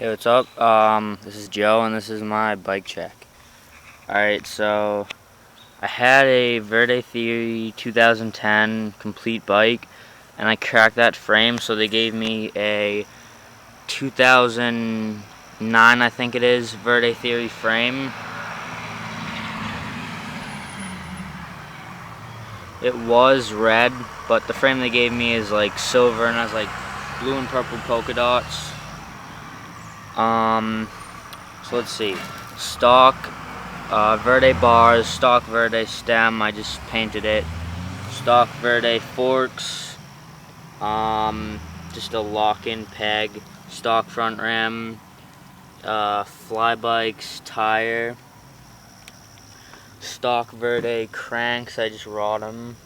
Hey, what's up? This is Joe, and this is my bike check. Alright, so I had a Verde Theory 2010 complete bike, and I cracked that frame, so they gave me a 2009, I think it is, Verde Theory frame. It was red, but the frame they gave me is like silver and has like blue and purple polka dots. So let's see. Stock Verde bars, stock Verde stem, I just painted it. Stock Verde forks, just a lock-in peg. Stock front rim, fly bikes tire. Stock Verde cranks, I just wrought them.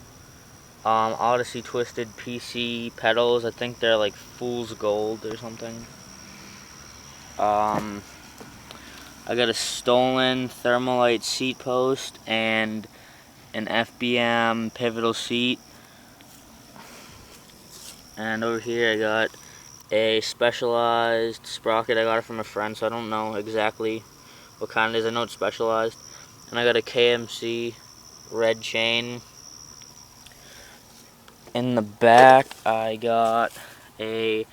Odyssey Twisted PC pedals, I think they're like fool's gold or something. I got a stolen Thermalite seat post and an FBM pivotal seat. And over here I got a Specialized sprocket. I got it from a friend, so I don't know exactly what kind it is. I know it's Specialized. And I got a KMC red chain. In the back I got a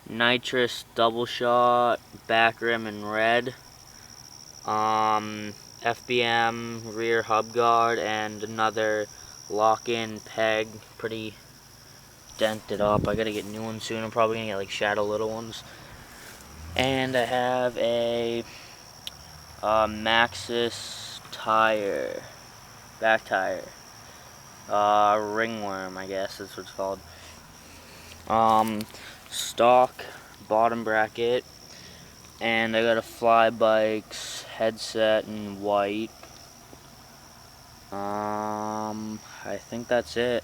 nitrous double shot back rim in red. FBM rear hub guard and another lock-in peg, pretty dented up. I gotta get new ones soon. I'm probably gonna get like Shadow Little ones. And I have a Maxxis tire, back tire, ringworm, I guess that's what it's called. Stock bottom bracket. And I got a Fly Bikes headset in white. I think that's it.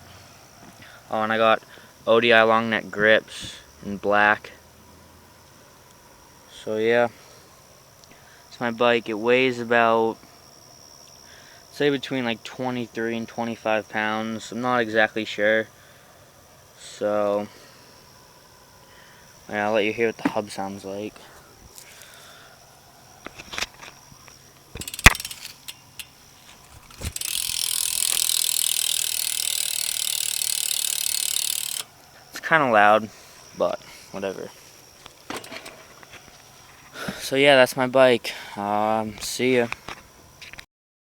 Oh, and I got ODI long neck grips in black. So yeah, it's my bike. It weighs about, say, between like 23 and 25 pounds. I'm not exactly sure. So yeah, I'll let you hear what the hub sounds like. It's kind of loud, but whatever. So yeah, that's my bike. See ya.